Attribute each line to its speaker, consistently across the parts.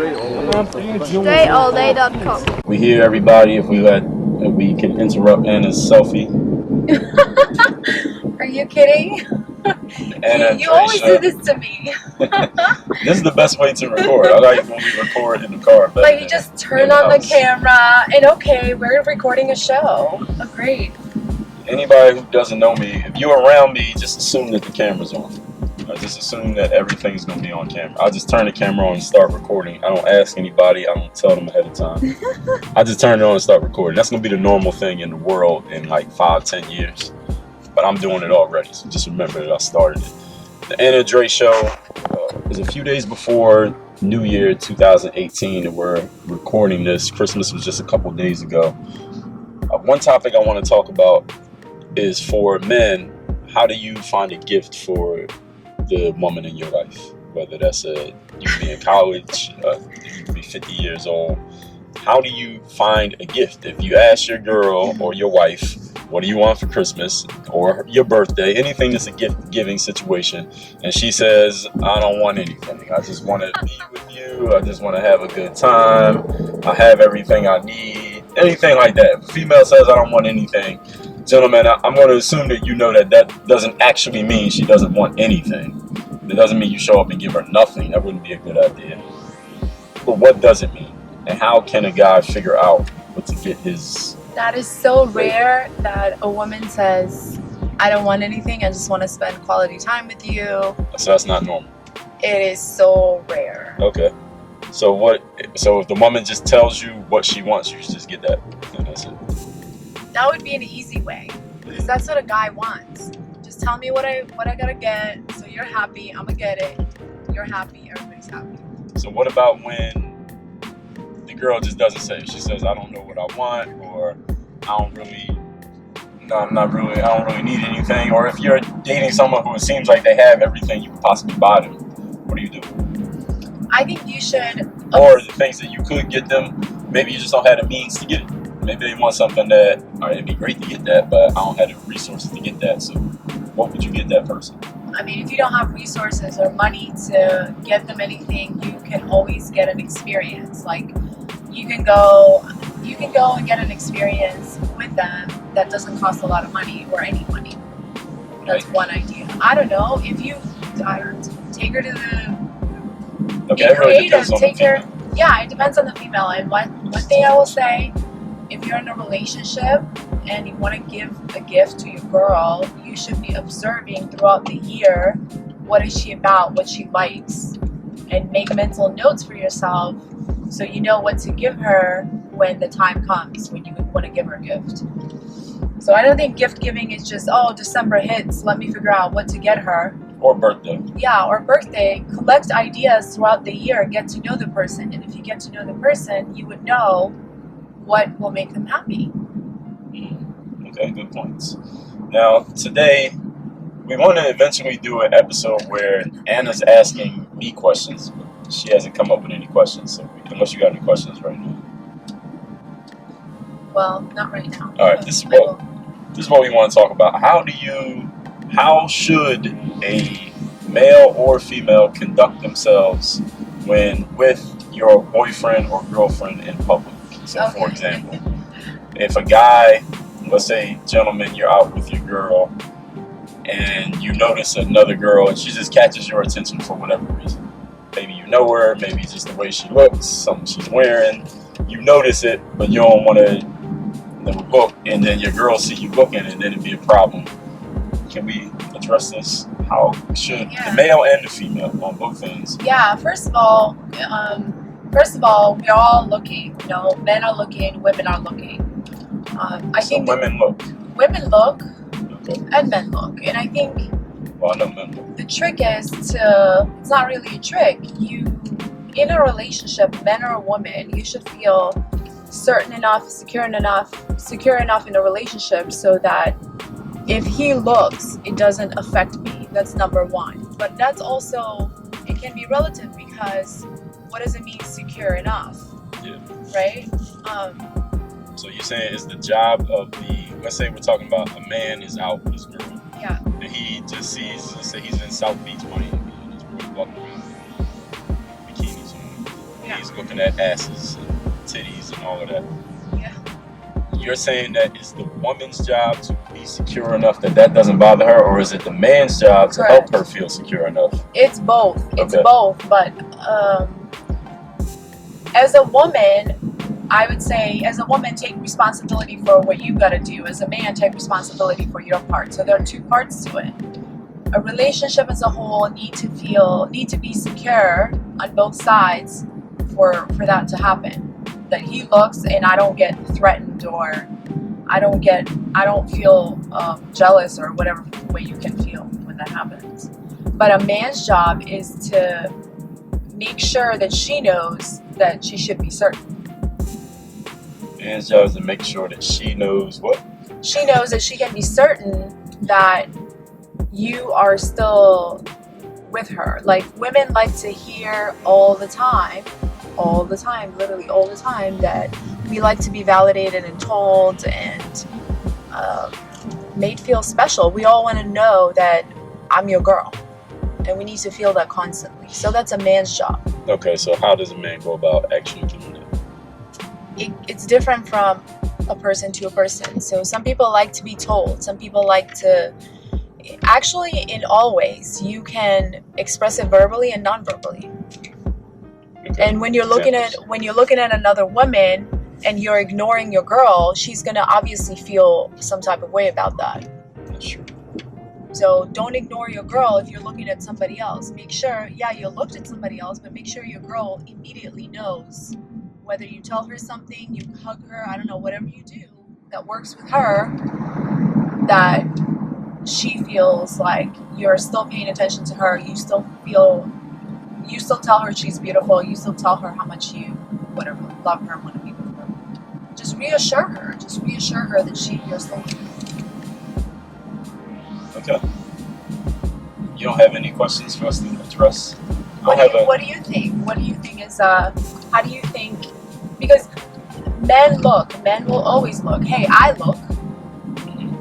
Speaker 1: StraightAllDay.com.
Speaker 2: We hear everybody if we can interrupt Anna's selfie.
Speaker 3: Are you kidding? You always do this to me.
Speaker 2: This is the best way to record. I like when we record in the car.
Speaker 3: Like you just turn on the camera and okay, we're recording a show. Oh, great.
Speaker 2: Anybody who doesn't know me, if you're around me, just assume that the camera's on. I just assume that everything's going to be on camera. I'll just turn the camera on and start recording. I don't ask anybody. I don't tell them ahead of time. I just turn it on and start recording. That's going to be the normal thing in the world in like 5-10 years. But I'm doing it already, so just remember that I started it. The Anna Dre Show is a few days before New Year 2018, and we're recording this. Christmas was just a couple days ago. One topic I want to talk about is for men, how do you find a gift for the woman in your life? Whether that's you could be in college, you could be 50 years old. How do you find a gift? If you ask your girl or your wife, what do you want for Christmas or your birthday, anything that's a gift-giving situation, and she says, I don't want anything. I just want to be with you. I just want to have a good time. I have everything I need. Anything like that. If a female says, I don't want anything, gentlemen, I'm going to assume that you know that doesn't actually mean she doesn't want anything. It doesn't mean you show up and give her nothing. That wouldn't be a good idea. But what does it mean? And how can a guy figure out what to get his...
Speaker 3: That is so rare that a woman says, I don't want anything, I just want to spend quality time with you.
Speaker 2: So that's not normal.
Speaker 3: It is so rare.
Speaker 2: Okay. So if the woman just tells you what she wants, you should just get that. And that's it.
Speaker 3: That would be an easy way. Because that's what a guy wants. Just tell me what I gotta get, so you're happy, I'm gonna get it. You're happy, everybody's happy.
Speaker 2: So what about when the girl just doesn't say? She says, I don't know what I want, or I don't really need anything. Or if you're dating someone who it seems like they have everything you could possibly buy them, what do you do?
Speaker 3: I think you should...
Speaker 2: Or the things that you could get them, maybe you just don't have the means to get it. Maybe they want something that, all right, it'd be great to get that, but I don't have the resources to get that. So what would you get that person?
Speaker 3: I mean, if you don't have resources or money to get them anything, you can always get an experience. Like, you can go and get an experience with them that doesn't cost a lot of money or any money. That's one idea. I don't know, if you take her to the...
Speaker 2: Okay, it really depends on the female.
Speaker 3: Yeah, it depends on the female. And one thing I will say, if you're in a relationship and you want to give a gift to your girl, you should be observing throughout the year, what is she about, what she likes, and make mental notes for yourself so you know what to give her when the time comes, when you want to give her a gift. So I don't think gift giving is just, oh, December hits, let me figure out what to get her.
Speaker 2: Or birthday.
Speaker 3: Yeah, or birthday. Collect ideas throughout the year, get to know the person, and if you get to know the person, you would know what will make them happy.
Speaker 2: Okay, good points. Now, today, we want to eventually do an episode where Anna's asking me questions, but she hasn't come up with any questions, so unless you got any questions right now.
Speaker 3: Well, not right now.
Speaker 2: All right, this is what we want to talk about. How should a male or female conduct themselves when with your boyfriend or girlfriend in public? So, for example, if a guy, let's say, gentlemen, you're out with your girl and you notice another girl and she just catches your attention for whatever reason. Maybe you know her, maybe just the way she looks, something she's wearing. You notice it, but you don't want to look, and then your girl see you looking, and then it'd be a problem. Can we address this? How should the male and the female on both ends?
Speaker 3: Yeah, first of all, we're all looking. You know, men are looking, women are looking. I think
Speaker 2: women look.
Speaker 3: Women look, and men look. And I think
Speaker 2: I know men look.
Speaker 3: The trick is it's not really a trick. In a relationship, man or a woman, you should feel certain enough, secure enough in a relationship so that if he looks, it doesn't affect me. That's number one. But that's also, it can be relative because what does it mean secure enough?
Speaker 2: Yeah.
Speaker 3: Right?
Speaker 2: So you're saying it's the job of let's say we're talking about a man is out with his girl.
Speaker 3: Yeah.
Speaker 2: And he just sees, let's say he's in South Beach, Miami, and his girl's walking around with bikinis on.
Speaker 3: Yeah.
Speaker 2: always looking at asses and titties and all of that.
Speaker 3: Yeah.
Speaker 2: You're saying that it's the woman's job to be secure enough that doesn't bother her, or is it the man's job to help her feel secure enough?
Speaker 3: It's both. It's both. But as a woman, I would say, as a woman, take responsibility for what you got to do. As a man, take responsibility for your part. So there are two parts to it. A relationship as a whole need to be secure on both sides for that to happen. That he looks and I don't get threatened, or I don't feel jealous, or whatever way you can feel when that happens. But a man's job is to make sure that she knows that she should be certain.
Speaker 2: Man's job is to make sure that she knows what?
Speaker 3: She knows that she can be certain that you are still with her. Like, women like to hear all the time, literally all the time, that we like to be validated and told and made feel special. We all want to know that I'm your girl, and we need to feel that constantly. So that's a man's job.
Speaker 2: Okay, so how does a man go about actually doing that?
Speaker 3: It's different from a person to a person. So some people like to be told. Some people like to... Actually, in all ways, you can express it verbally and non-verbally. Okay. And when you're looking at another woman and you're ignoring your girl, she's gonna obviously feel some type of way about that.
Speaker 2: That's true.
Speaker 3: So don't ignore your girl if you're looking at somebody else. Make sure, you looked at somebody else, but make sure your girl immediately knows. Whether you tell her something, you hug her, I don't know, whatever you do that works with her, that she feels like you're still paying attention to her. You still tell her she's beautiful. You still tell her how much you, whatever, love her, want to be with her. Just reassure her. Just reassure her that you're still with her.
Speaker 2: Okay. You don't have any questions for us to address?
Speaker 3: What do you think? What do you think is, how do you think, because men will always look. Hey, I look.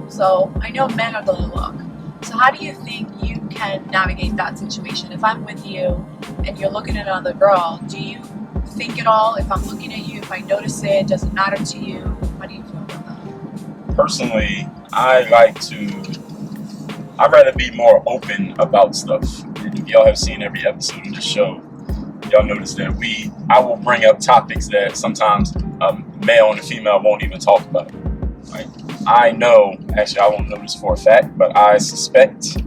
Speaker 3: So I know men are going to look. So how do you think you can navigate that situation? If I'm with you and you're looking at another girl, do you think at all? If I'm looking at you, if I notice it, does it matter to you? How do you feel about that?
Speaker 2: Personally, I'd rather be more open about stuff. If y'all have seen every episode of the show, y'all notice that I will bring up topics that sometimes a male and a female won't even talk about. Right? I know, actually I won't know this for a fact, but I suspect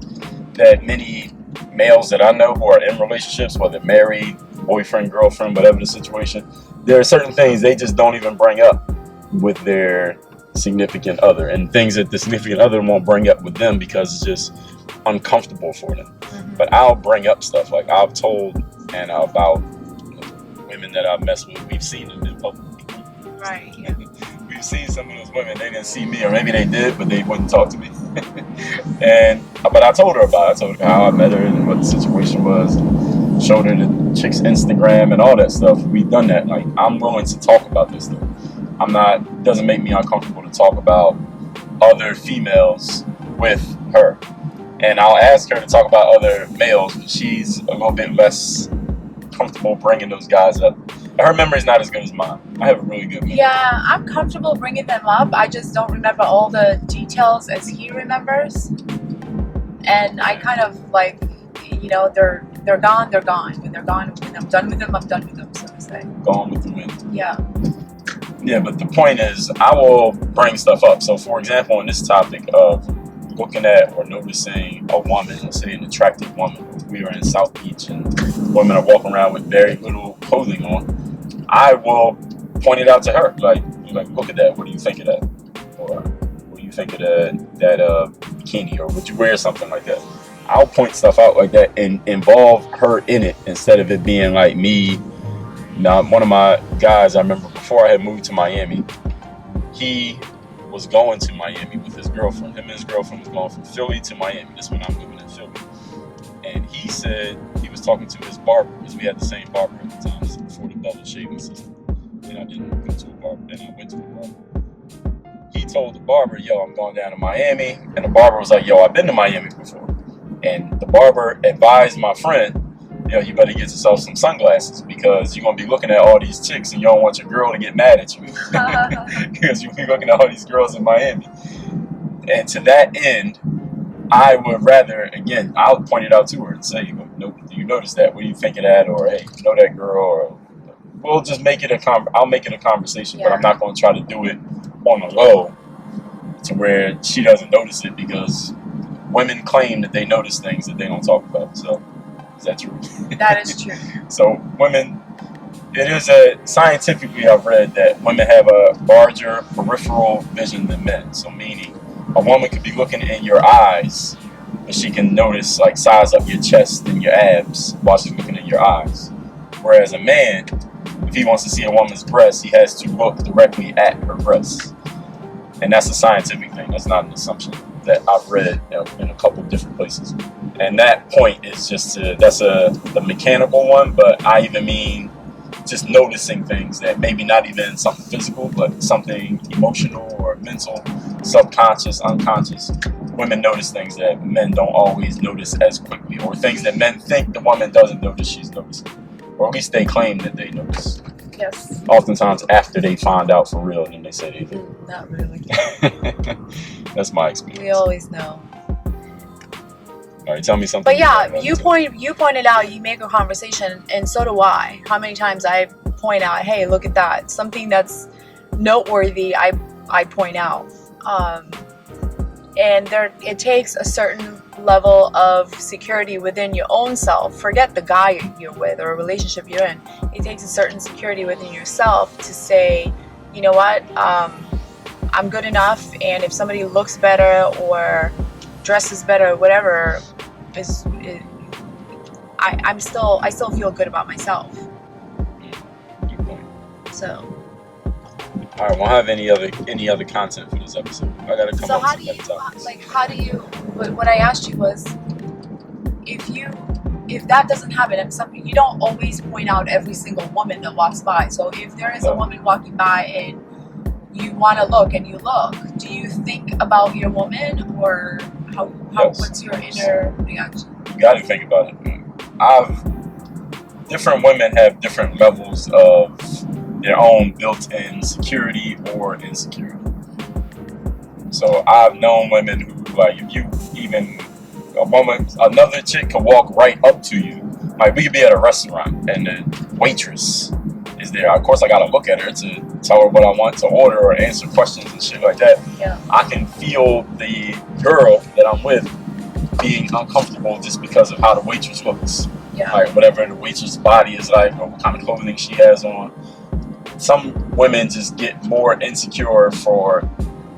Speaker 2: that many males that I know who are in relationships, whether married, boyfriend, girlfriend, whatever the situation, there are certain things they just don't even bring up with their significant other, and things that the significant other won't bring up with them because it's just uncomfortable for them. Mm-hmm. But I'll bring up stuff. Like I've told Anna about women that I've messed with. We've seen them in public.
Speaker 3: Right, yeah.
Speaker 2: We've seen some of those women, they didn't see me, or maybe they did, but they wouldn't talk to me. But I told her about it. I told her how I met her and what the situation was. Showed her the chick's Instagram and all that stuff. We've done that. Like, I'm willing to talk about this stuff. It doesn't make me uncomfortable to talk about other females with her. And I'll ask her to talk about other males, but she's a little bit less comfortable bringing those guys up. Her memory's not as good as mine. I have a really good memory.
Speaker 3: Yeah, I'm comfortable bringing them up. I just don't remember all the details as he remembers. And I kind of like, they're gone, they're gone. When they're gone, when I'm done with them, I'm done with them, so to say.
Speaker 2: Gone with the wind.
Speaker 3: Yeah.
Speaker 2: Yeah, but the point is, I will bring stuff up. So, for example, on this topic of looking at or noticing a woman, let's say an attractive woman, if we are in South Beach and women are walking around with very little clothing on, I will point it out to her. Like, look at that. What do you think of that? Or what do you think of that bikini? Or would you wear something like that? I'll point stuff out like that and involve her in it instead of it being like me. Now, one of my guys, I remember before I had moved to Miami, he was going to Miami with his girlfriend. Him and his girlfriend was going from Philly to Miami. That's when I'm living in Philly. And he said he was talking to his barber, because we had the same barber at the time. This is before the double shaving system. And I didn't go to a barber, and I went to a barber. He told the barber, yo, I'm going down to Miami. And the barber was like, yo, I've been to Miami before. And the barber advised my friend, yo, you better get yourself some sunglasses because you're gonna be looking at all these chicks and you don't want your girl to get mad at you because you'll be looking at all these girls in Miami. And to that end, I would rather, again, I'll point it out to her and say, do you notice that? What do you think of that? Or, hey, you know that girl? Or we'll just make it I'll make it a conversation, but I'm not going to try to do it on the low to where she doesn't notice it, because women claim that they notice things that they don't talk about. So, is that true?
Speaker 3: That is true.
Speaker 2: So, women, it is scientifically, I've read that women have a larger peripheral vision than men. So, meaning, a woman could be looking in your eyes, and she can notice, like, size up your chest and your abs while she's looking in your eyes. Whereas a man, if he wants to see a woman's breasts, he has to look directly at her breasts. And that's a scientific thing. That's not an assumption that I've read in a couple of different places. And that point is just the mechanical one, but I even mean just noticing things that maybe not even something physical, but something emotional or mental, subconscious, unconscious. Women notice things that men don't always notice as quickly, or things that men think the woman doesn't notice she's noticing. Or at least they claim that they notice.
Speaker 3: Yes.
Speaker 2: Oftentimes after they find out for real, then they say they do.
Speaker 3: Not really.
Speaker 2: That's my experience.
Speaker 3: We always know.
Speaker 2: All right, tell me something.
Speaker 3: But yeah, you pointed out, you make a conversation, and so do I. How many times I point out, hey, look at that. Something that's noteworthy, I point out. And it takes a certain level of security within your own self. Forget the guy you're with or a relationship you're in. It takes a certain security within yourself to say, you know what, I'm good enough, and if somebody looks better or dresses better, whatever, I still feel good about myself.
Speaker 2: Good point.
Speaker 3: So.
Speaker 2: All right, won't have any other content for this episode. I gotta come
Speaker 3: So
Speaker 2: up
Speaker 3: how
Speaker 2: with
Speaker 3: do you
Speaker 2: some topics.
Speaker 3: what I asked you was, if that doesn't happen, and something, you don't always point out every single woman that walks by. So if there is a woman walking by and you want to look and you look, do you think about your woman, or how
Speaker 2: Yes.
Speaker 3: what's your inner reaction?
Speaker 2: You got to think about it. Different women have different levels of their own built-in security or insecurity. So I've known women who, like, if you even another chick could walk right up to you. Like, we could be at a restaurant and the waitress is there. Of course, I gotta look at her to tell her what I want to order or answer questions and shit like that.
Speaker 3: Yeah.
Speaker 2: I can feel the girl that I'm with being uncomfortable just because of how the waitress looks.
Speaker 3: Yeah.
Speaker 2: Like, whatever the waitress' body is like, or what kind of clothing she has on. Some women just get more insecure for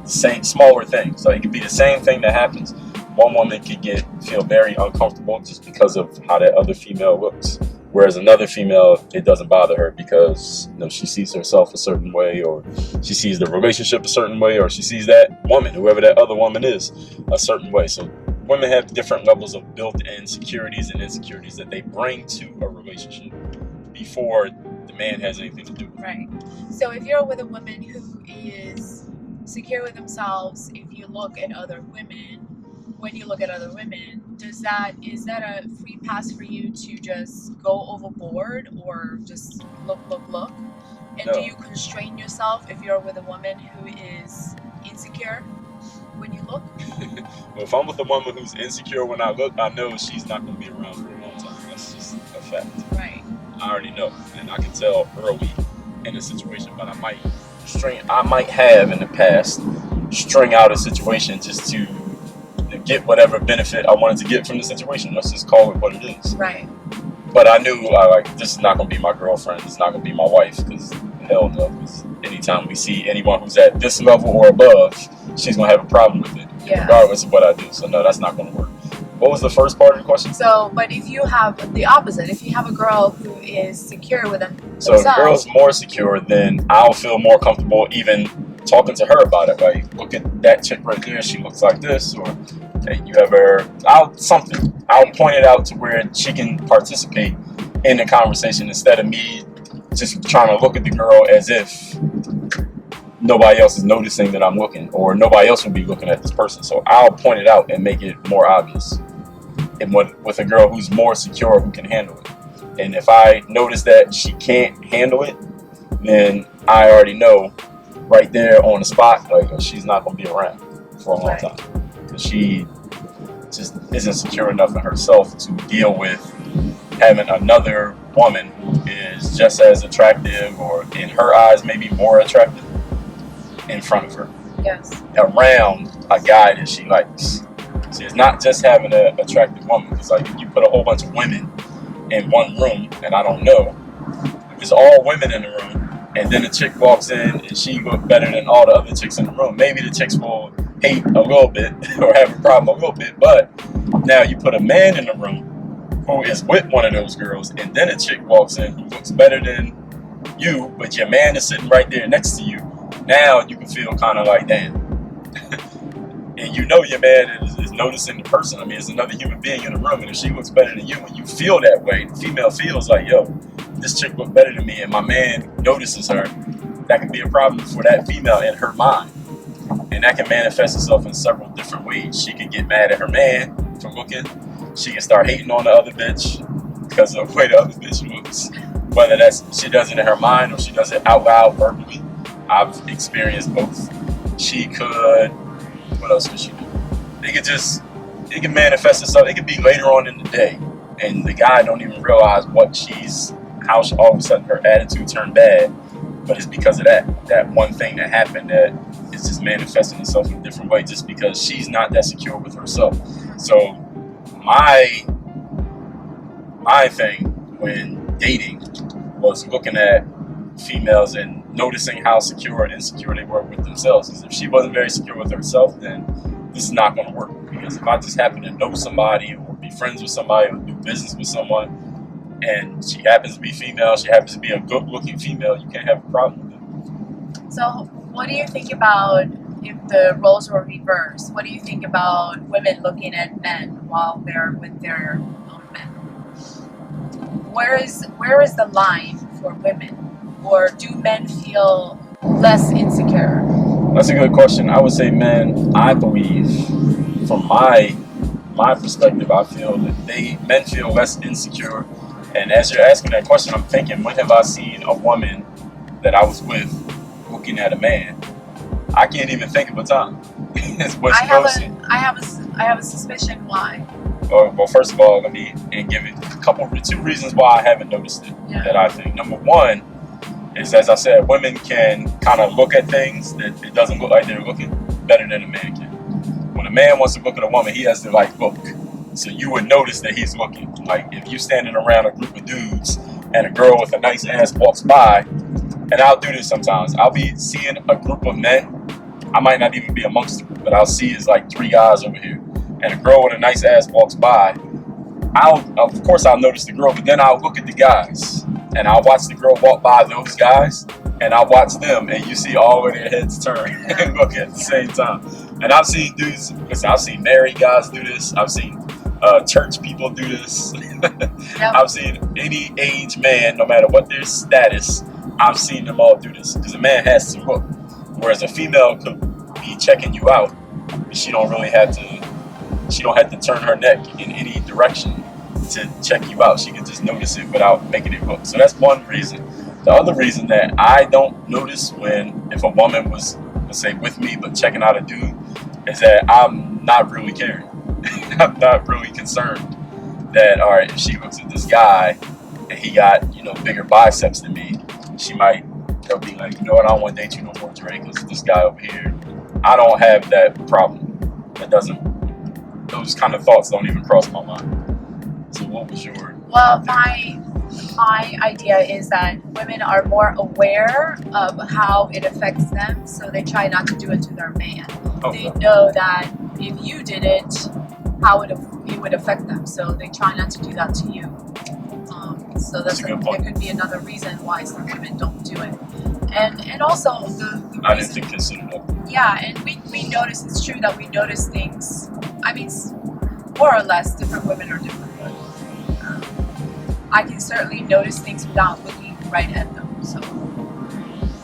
Speaker 2: smaller things. So it could be the same thing that happens. One woman could feel very uncomfortable just because of how that other female looks. Whereas another female, it doesn't bother her because she sees herself a certain way, or she sees the relationship a certain way, or she sees that woman, whoever that other woman is, a certain way. So women have different levels of built-in securities and insecurities that they bring to a relationship before the man has anything to do with it.
Speaker 3: Right. So if you're with a woman who is secure with themselves, if you look at other women, when you look at other women, is that a free pass for you to just go overboard or just look? And
Speaker 2: No.
Speaker 3: do you constrain yourself if you're with a woman who is insecure when you look?
Speaker 2: Well, if I'm with a woman who's insecure when I look, I know she's not going to be around for a long time. That's just a fact.
Speaker 3: Right.
Speaker 2: I already know, and I can tell early in a situation, but I might have in the past string out a situation just to get whatever benefit I wanted to get from the situation. Let's just call it what it is.
Speaker 3: Right.
Speaker 2: But I knew, this is not going to be my girlfriend. It's not going to be my wife, because hell no. Because anytime we see anyone who's at this level or above, she's going to have a problem with it, regardless of what I do. So no, that's not going to work. What was the first part of the question?
Speaker 3: So, but if you have the opposite, if you have a girl who is secure with themselves.
Speaker 2: So if the girl's more secure, then I'll feel more comfortable even talking to her about it. Like, look at that chick right there. She looks like this. Or, hey, you have her. I'll point it out to where she can participate in the conversation instead of me just trying to look at the girl as if nobody else is noticing that I'm looking, or nobody else will be looking at this person. So I'll point it out and make it more obvious. And with a girl who's more secure, who can handle it. And if I notice that she can't handle it, then I already know right there on the spot, like, she's not going to be around for a long time. Because she just isn't secure enough in herself to deal with having another woman who is just as attractive, or in her eyes maybe more attractive, in front of her.
Speaker 3: Yes.
Speaker 2: Around a guy that she likes. See, it's not just having an attractive woman. It's like if you put a whole bunch of women in one room, and I don't know, if it's all women in the room, and then a chick walks in and she looks better than all the other chicks in the room, maybe the chicks will hate a little bit or have a problem a little bit. But now you put a man in the room who is with one of those girls, and then a chick walks in who looks better than you, but your man is sitting right there next to you. Now you can feel kind of like, damn. And you know your man is noticing the person. I mean, it's another human being in the room, and if she looks better than you, and you feel that way, the female feels like, yo, this chick look better than me, and my man notices her. That can be a problem for that female in her mind. And that can manifest itself in several different ways. She can get mad at her man for looking. She can start hating on the other bitch because of the way the other bitch looks. Whether she does it in her mind or she does it out loud verbally. I've experienced both. She could, what else could she do? It can manifest itself. It could be later on in the day, and the guy don't even realize how all of a sudden her attitude turned bad. But it's because of that one thing that happened that is just manifesting itself in a different way, just because she's not that secure with herself. So my thing when dating was looking at females and noticing how secure and insecure they were with themselves. Because if she wasn't very secure with herself, then this is not going to work. Because if I just happen to know somebody or be friends with somebody or do business with someone, and she happens to be female, she happens to be a good-looking female, you can't have a problem with it.
Speaker 3: So what do you think about if the roles were reversed? What do you think about women looking at men while they're with their own men? Where is the line for women? Or do men feel less insecure?
Speaker 2: That's a good question. I would say men, I believe, from my perspective, I feel that men feel less insecure. And as you're asking that question, I'm thinking, when have I seen a woman that I was with looking at a man? I can't even think of a time.
Speaker 3: I have a suspicion why.
Speaker 2: Well, first of all, let me give it two reasons why I haven't noticed it. Yeah. That I think. Number one is, as I said, women can kind of look at things that it doesn't look like they're looking better than a man can. When a man wants to look at a woman, he has to look. So you would notice that he's looking. Like if you standing around a group of dudes and a girl with a nice ass walks by, and I'll do this sometimes. I'll be seeing a group of men. I might not even be amongst the group, but I'll see it's like three guys over here, and a girl with a nice ass walks by. Of course I'll notice the girl, but then I'll look at the guys, and I'll watch the girl walk by those guys, and I'll watch them, and you see all of their heads turn and look at the same time. And I've seen dudes. Listen, I've seen married guys do this. I've seen church people do this. Yep. I've seen any age man, no matter what their status, I've seen them all do this. Because a man has to look, whereas a female could be checking you out. She don't have to turn her neck in any direction to check you out. She can just notice it without making it look. So that's one reason. The other reason that I don't notice if a woman was, let's say, with me but checking out a dude, is that I'm not really caring. I'm not really concerned that, all right, if she looks at this guy and he got, bigger biceps than me, they'll be like, you know what, I don't want to date you no more, Dre, because this guy over here, I don't have that problem. Those kind of thoughts don't even cross my mind. So what was your...
Speaker 3: Well, my idea is that women are more aware of how it affects them, so they try not to do it to their man. Okay. They know that if you did it, how it would affect them, so they try not to do that to you. So there could be another reason why some women don't do it. And also the reason,
Speaker 2: I didn't think consider that.
Speaker 3: Yeah, and we notice, it's true that we notice things. I mean, more or less, different women are different. I can certainly notice things without looking right at them. So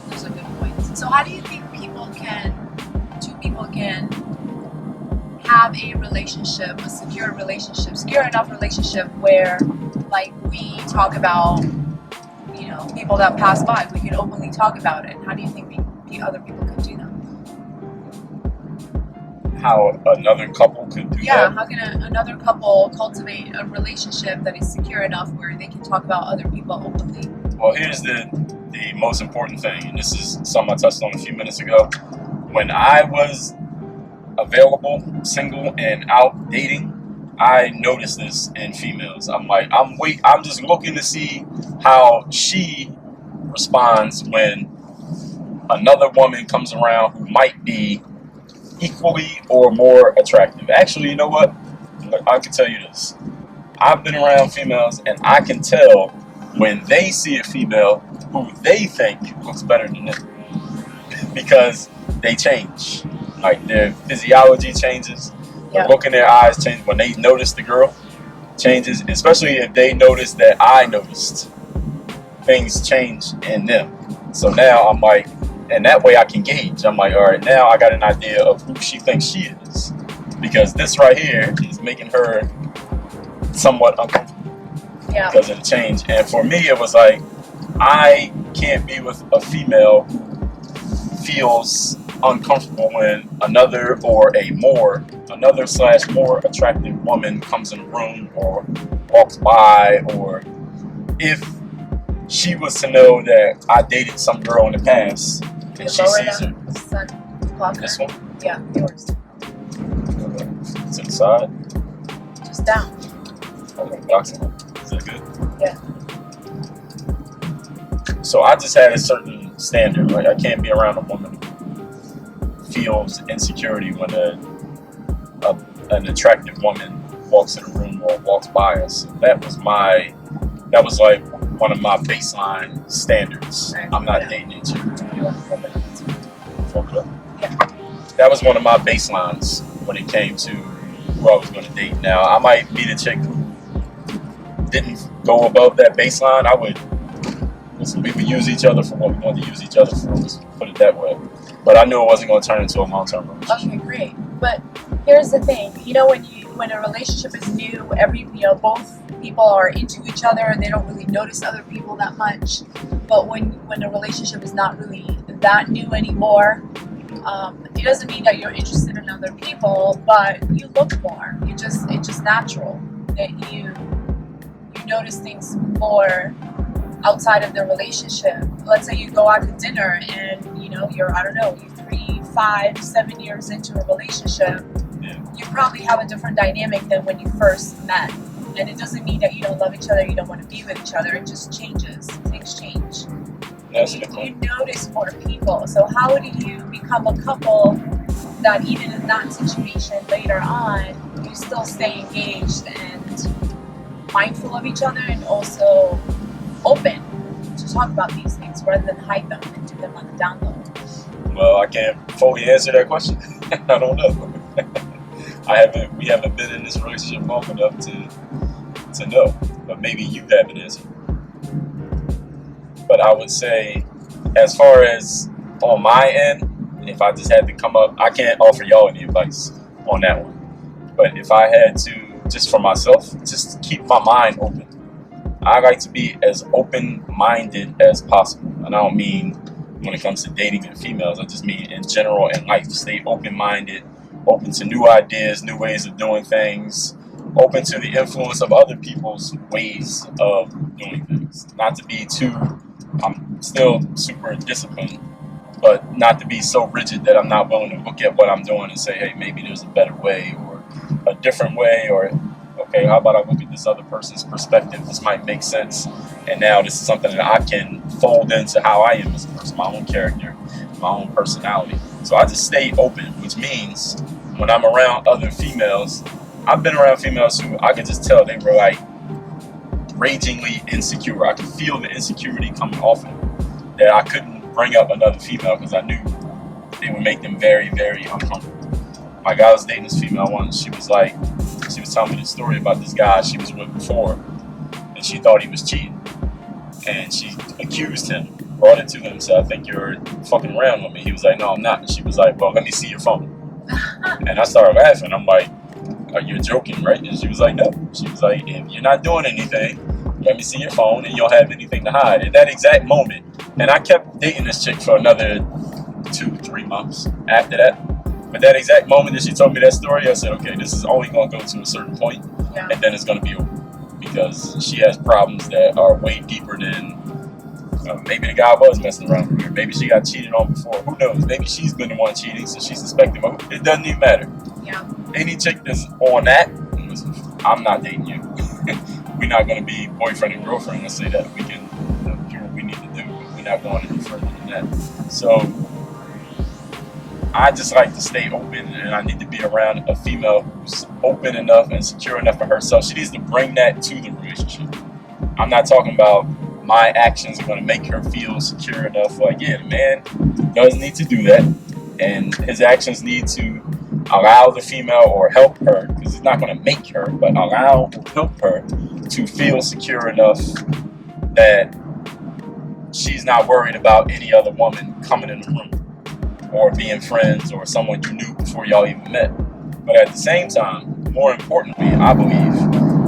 Speaker 3: those are good points. So how do you think two people can have a relationship, a secure enough relationship where like we talk about, you know, people that pass by. We can openly talk about it. How do you think the other people could do that?
Speaker 2: How another couple could do
Speaker 3: Yeah,
Speaker 2: that?
Speaker 3: how can another couple cultivate a relationship that is secure enough where they can talk about other people openly?
Speaker 2: Well, here's the most important thing, and this is something I touched on a few minutes ago. When I was available, single, and out dating, I noticed this in females. I'm like, I'm just looking to see how she responds when another woman comes around who might be equally or more attractive. Actually, you know what? I can tell you this. I've been around females, and I can tell when they see a female who they think looks better than them because they change. Like their physiology changes, the look in their eyes changes when they notice the girl changes, especially if they notice that I noticed things change in them. So now I'm like, and that way I can gauge. I'm like, all right, now I got an idea of who she thinks she is, because this right here is making her somewhat uncomfortable because of the change. And for me, it was like, I can't be with a female who feels uncomfortable when another / more attractive woman comes in the room or walks by, or if she was to know that I dated some girl in the past and she sees her. This one?
Speaker 3: Yeah, yours.
Speaker 2: To the side?
Speaker 3: Just down.
Speaker 2: Okay, boxing. Is that good?
Speaker 3: Yeah.
Speaker 2: So I just had a certain standard. Like, I can't be around a woman who feels insecurity when an attractive woman walks in the room or walks by us. That was like one of my baseline standards. I'm not dating each other. That was one of my baselines when it came to who I was going to date. Now, I might meet a chick who didn't go above that baseline. We would use each other for what we wanted to use each other for, let's put it that way. But I knew it wasn't going to turn into a long-term relationship.
Speaker 3: Okay, great. But here's the thing. You know, when a relationship is new, both people are into each other and they don't really notice other people that much. But when a relationship is not really that new anymore, it doesn't mean that you're interested in other people, but you look more. It's just natural that you notice things more outside of the relationship. Let's say you go out to dinner and you're 3, 5, 7 years into a relationship. You probably have a different dynamic than when you first met. And it doesn't mean that you don't love each other, you don't want to be with each other. It just changes. Things change. You notice more people. So how do you become a couple that even in that situation later on, you still stay engaged and mindful of each other and also open to talk about these things rather than hide them and do them on the down low?
Speaker 2: Well, I can't fully answer that question. I don't know. We haven't been in this relationship long enough to know. But maybe you have an answer. But I would say, as far as on my end, if I just had to come up, I can't offer y'all any advice on that one. But if I had to, just for myself, just keep my mind open. I like to be as open-minded as possible. And I don't mean when it comes to dating and females. I just mean in general in life. Stay open-minded, open to new ideas, new ways of doing things, open to the influence of other people's ways of doing things. Not to be I'm still super disciplined, but not to be so rigid that I'm not willing to look at what I'm doing and say, hey, maybe there's a better way or a different way, or okay, how about I look at this other person's perspective? This might make sense. And now this is something that I can fold into how I am as a person, my own character, my own personality. So I just stay open, which means when I'm around other females, I've been around females who I could just tell they were like ragingly insecure. I could feel the insecurity coming off of them, that I couldn't bring up another female because I knew they would make them very, very uncomfortable. Like, I was dating this female once. She was telling me this story about this guy she was with before, and she thought he was cheating, and she accused him, brought it to him, said, I think you're fucking around with me. He was like, no, I'm not. And she was like, well, let me see your phone. And I started laughing. I'm like, are you joking, right? And she was like, no. She was like, if you're not doing anything, let me see your phone, and you don't have anything to hide. At that exact moment, and I kept dating this chick for another 2-3 months after that. But that exact moment that she told me that story, I said, okay, this is only going to go to a certain point, and then it's going to be over. Because she has problems that are way deeper than maybe the guy was messing around with her. Maybe she got cheated on before. Who knows? Maybe she's been the one cheating, so she's suspecting him. It doesn't even matter.
Speaker 3: Yeah.
Speaker 2: Any chick that's on that, I'm not dating you. We're not going to be boyfriend and girlfriend. Let's say that. We can do what we need to do, but we're not going any further than that. So I just like to stay open, and I need to be around a female who's open enough and secure enough for herself. She needs to bring that to the relationship. I'm not talking about my actions are going to make her feel secure enough. Like, yeah, the man does need to do that, and his actions need to allow the female or help her, because it's not going to make her, but allow or help her to feel secure enough that she's not worried about any other woman coming in the room or being friends or someone you knew before y'all even met. But at the same time, more importantly, I believe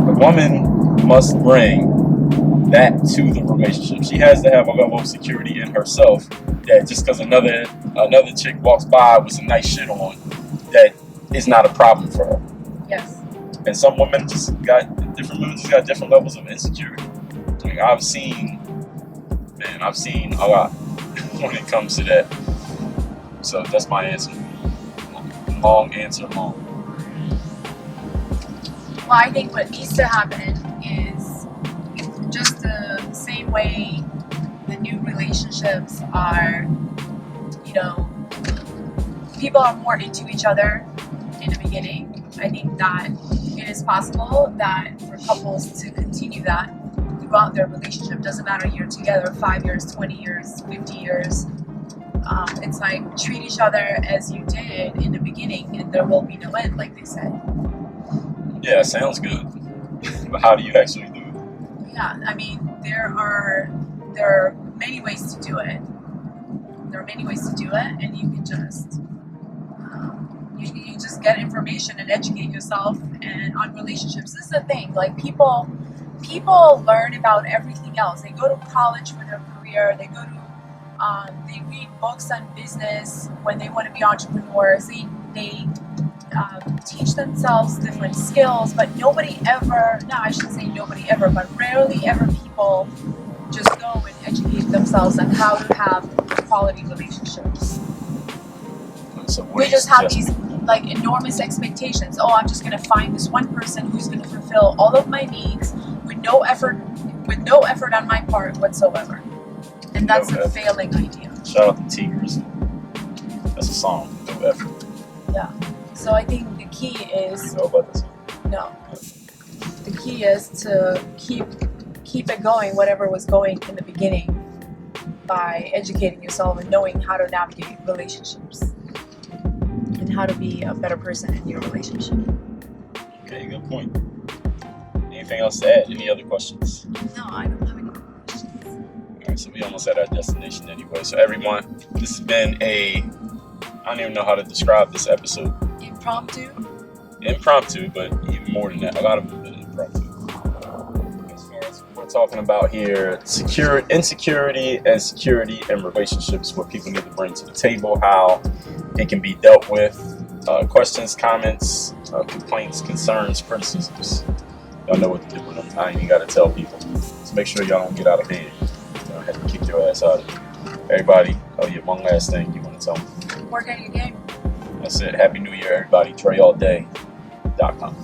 Speaker 2: the woman must bring that to the relationship. She has to have a level of security in herself that just because another chick walks by with some nice shit on, that is not a problem for her.
Speaker 3: Yes.
Speaker 2: And some women just got different levels of insecurity. Like I've seen a lot when it comes to that. So that's my answer. Long answer, long.
Speaker 3: Well, I think what needs to happen is just the same way the new relationships are, people are more into each other in the beginning. I think that it is possible that for couples to continue that throughout their relationship. Doesn't matter you're together 5 years, 20 years, 50 years. It's like treat each other as you did in the beginning, and there will be no end, like they said.
Speaker 2: Yeah, sounds good. But how do you actually do it?
Speaker 3: Yeah, I mean, there are many ways to do it. And you can just you just get information and educate yourself and on relationships. This is the thing. Like people learn about everything else. They go to college for their career. They go to they read books on business when they want to be entrepreneurs. They teach themselves different skills, but rarely ever people just go and educate themselves on how to have quality relationships.
Speaker 2: So
Speaker 3: we just have these like enormous expectations. Oh, I'm just going to find this one person who's going to fulfill all of my needs with no effort on my part whatsoever. And that's a failing idea.
Speaker 2: Shout out to Tigers. That's a song. No effort.
Speaker 3: Yeah. So I think the key is.
Speaker 2: You know about this?
Speaker 3: No. The key is to keep it going, whatever was going in the beginning, by educating yourself and knowing how to navigate relationships and how to be a better person in your relationship.
Speaker 2: Okay, good point. Anything else to add? Any other questions?
Speaker 3: No, I don't have any.
Speaker 2: Alright, so we almost at our destination anyway. So everyone, this has been I don't even know how to describe this episode. Impromptu, but even more than that. A lot of it has been impromptu. As far as we're talking about here, insecurity and security in relationships, what people need to bring to the table, how it can be dealt with, questions, comments, complaints, concerns, criticisms. Y'all know what to do with them. I ain't even got to tell people. So make sure y'all don't get out of bed. You have to kick your ass out of it. Everybody, one last thing you want to tell me.
Speaker 3: Work at your game.
Speaker 2: That's it. Happy New Year, everybody. TreyAllDay.com.